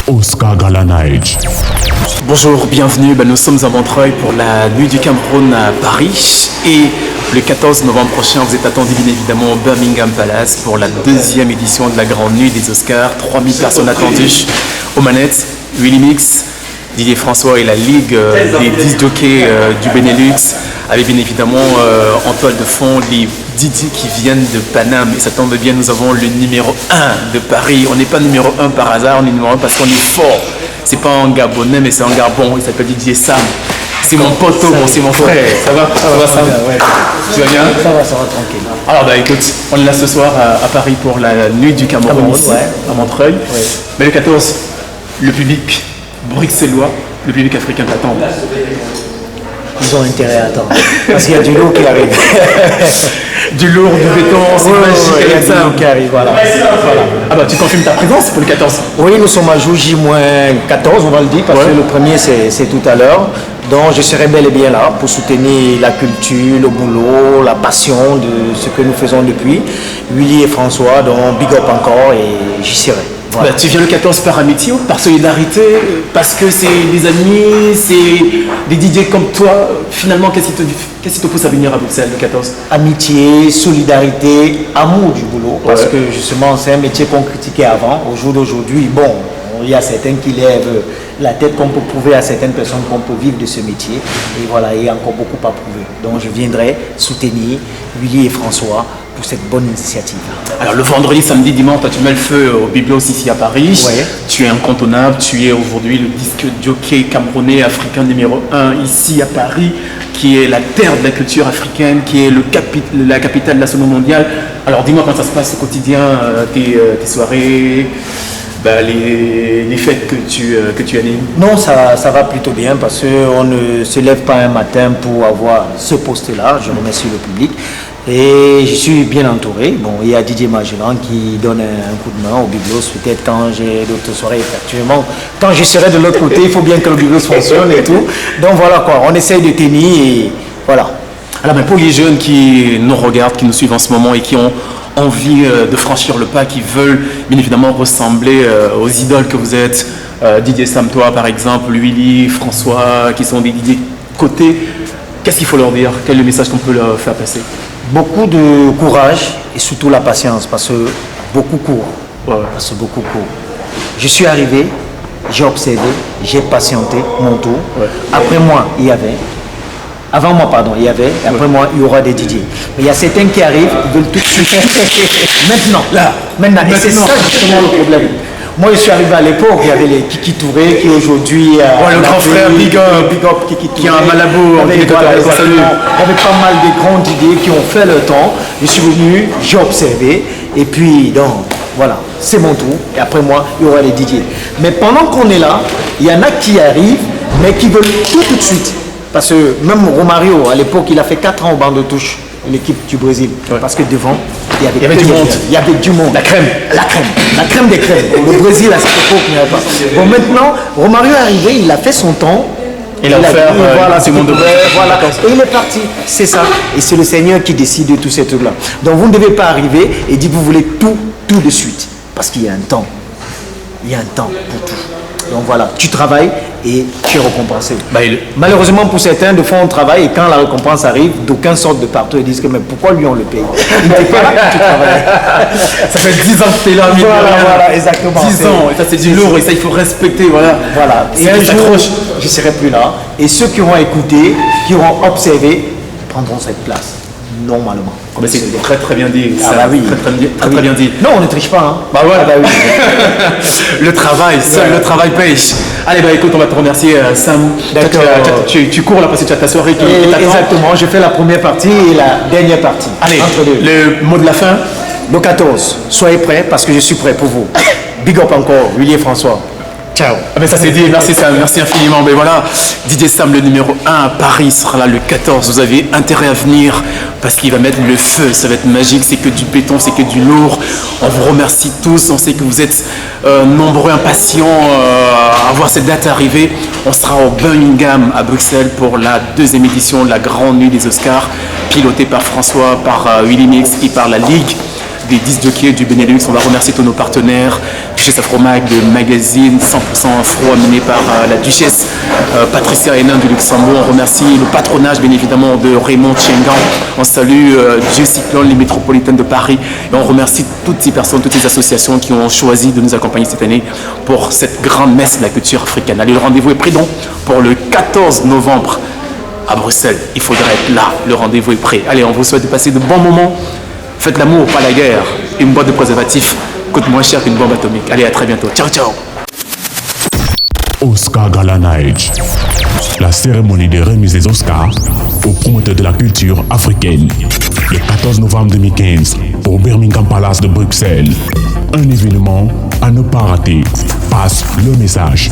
Oscar Galanage. Bonjour, bienvenue. Nous sommes à Montreuil pour la Nuit du Cameroun à Paris. Et le 14 novembre prochain, vous êtes attendus bien évidemment au Birmingham Palace pour la deuxième édition de la Grande Nuit des Oscars. 3000 personnes attendues aux manettes. Willy Mix, Didier François et la Ligue des 10 jockeys du Benelux, avec bien évidemment en toile de fond les Didier qui viennent de Paname. Et ça tombe bien, nous avons le numéro 1 de Paris. On n'est pas numéro 1 par hasard, on est numéro 1 parce qu'on est fort. C'est pas un Gabonais, mais c'est un Gabon. Il s'appelle Didier Sam. C'est mon poteau, c'est mon frère. Ça va Sam? Ouais. Tu vas bien? Ça va tranquille. Alors écoute, on est là ce soir à Paris pour la Nuit du Cameroun ici, à Montreuil. Ouais. Mais le 14, le public bruxellois, le public africain t'attend. Ils ont intérêt à attendre. Parce qu'il y a du lourd qui arrive. Du lourd, du béton, c'est magique. Il y a du lourd qui arrive, voilà. Ah tu confirmes ta présence pour le 14? Oui, nous sommes à jour J-14, on va le dire, parce que le premier c'est tout à l'heure. Donc je serai bel et bien là pour soutenir la culture, le boulot, la passion de ce que nous faisons depuis. Willy et François, donc big up encore et j'y serai. Voilà. Tu viens le 14 par amitié ou par solidarité? Parce que c'est des amis, c'est des DJ comme toi. Finalement, qu'est-ce qui te pousse à venir à Bruxelles le 14? Amitié, solidarité, amour du boulot. Parce que justement, c'est un métier qu'on critiquait avant. Au jour d'aujourd'hui, bon, il y a certains qui lèvent la tête, qu'on peut prouver à certaines personnes qu'on peut vivre de ce métier. Et voilà, il y a encore beaucoup à prouver. Donc je viendrai soutenir Willy et François pour cette bonne initiative. Alors le vendredi, samedi, dimanche, toi, tu mets le feu au Biblos ici à Paris. Ouais. Tu es incontournable, tu es aujourd'hui le disque jockey camerounais africain numéro 1 ici à Paris, qui est la terre de la culture africaine, qui est la capitale de la sono mondiale. Alors dis-moi comment ça se passe au quotidien, tes soirées, les fêtes que tu animes. Non, ça va plutôt bien parce qu'on ne se lève pas un matin pour avoir ce poste-là. Je remercie le public. Et je suis bien entouré. Bon, il y a Didier Magellan qui donne un coup de main au Biblos. Peut-être quand j'ai d'autres soirées, actuellement, quand je serai de l'autre côté, il faut bien que le Biblos fonctionne et tout. Donc voilà quoi, on essaye de tenir et voilà. Alors pour les jeunes qui nous regardent, qui nous suivent en ce moment et qui ont envie de franchir le pas, qui veulent bien évidemment ressembler aux idoles que vous êtes, Didier Sam, toi par exemple, Willy, François, qui sont des Didier côté, qu'est-ce qu'il faut leur dire? Quel est le message qu'on peut leur faire passer? Beaucoup de courage et surtout la patience parce que beaucoup courent. Parce que beaucoup courent. Je suis arrivé, j'ai observé, j'ai patienté mon tour. Après moi, il y avait. Avant moi, pardon, il y avait. Et après moi, il y aura des Didier. Mais il y a certains qui arrivent, ils veulent tout de suite. Maintenant. Et c'est ça justement le problème. Moi, je suis arrivé à l'époque, il y avait les Kiki Touré qui aujourd'hui... le grand frère Big Up, Kiki Touré. Qui a un Malabo. Il y avait pas mal de grands idées qui ont fait le temps. Je suis venu, j'ai observé. Et puis, donc, voilà, c'est mon tour. Et après moi, il y aura les Didier. Mais pendant qu'on est là, il y en a qui arrivent, mais qui veulent tout de suite. Parce que même Romario, à l'époque, il a fait 4 ans au banc de touche, l'équipe du Brésil. Parce que devant, il y avait du monde. Il y avait du monde. La crème des crèmes. Le Brésil, à cette époque, il n'y avait pas. Bon, maintenant, Romario est arrivé, il a fait son temps. Il a offert du monde de voilà. Et il est parti. C'est ça. Et c'est le Seigneur qui décide de tous ces trucs-là. Donc vous ne devez pas arriver et dire que vous voulez tout de suite. Parce qu'il y a un temps. Il y a un temps pour tout. Donc voilà, tu travailles et tu es récompensé. Malheureusement pour certains, de fois on travaille et quand la récompense arrive, d'aucuns sortent de partout et disent que mais pourquoi lui on le paye? Il n'était pas là que tu travailles. Ça fait 10 ans que tu es là, voilà, exactement. 10 ans, et ça c'est du lourd et ça il faut respecter, voilà. Et un jour, je ne serai plus là. Et ceux qui auront écouté, qui auront observé, prendront cette place, normalement. Mais c'est très bien dit. Très bien dit. Non, on ne triche pas. Hein. Oui. Le travail, seul le travail paye. Allez, écoute, on va te remercier, Sam. D'accord. Tu cours là parce que tu as ta soirée qui t'attend. Exactement, je fais la première partie et la dernière partie. Allez, le mot de la fin. Le 14, soyez prêts parce que je suis prêt pour vous. Big up encore, Willy et François. Ciao. Ça c'est dit, merci Sam, merci infiniment. Mais voilà, Didier Sam, le numéro 1 à Paris, sera là le 14. Vous avez intérêt à venir parce qu'il va mettre le feu. Ça va être magique, c'est que du béton, c'est que du lourd. On vous remercie tous. On sait que vous êtes nombreux, impatients à voir cette date arriver. On sera au Birmingham à Bruxelles pour la deuxième édition de la Grande Nuit des Oscars, pilotée par François, par Willy Mix et par la Ligue des 10 jockeys du Benelux. On va remercier tous nos partenaires. Duchesse Afro-Mag, le magazine 100% afro amené par la Duchesse Patricia Hénin de Luxembourg. On remercie le patronage bien évidemment de Raymond Tchengan. On salue Dieu Cyclone, les métropolitaines de Paris. Et on remercie toutes ces personnes, toutes ces associations qui ont choisi de nous accompagner cette année pour cette grande messe de la culture africaine. Allez, le rendez-vous est pris donc pour le 14 novembre à Bruxelles. Il faudra être là, le rendez-vous est prêt. Allez, on vous souhaite de passer de bons moments. Faites l'amour, pas la guerre. Une boîte de préservatifs coûte moins cher qu'une bombe atomique. Allez, à très bientôt. Ciao, ciao. Oscar Gala Night, la cérémonie des remises des Oscars aux promoteurs de la culture africaine. Le 14 novembre 2015 au Birmingham Palace de Bruxelles. Un événement à ne pas rater. Passe le message.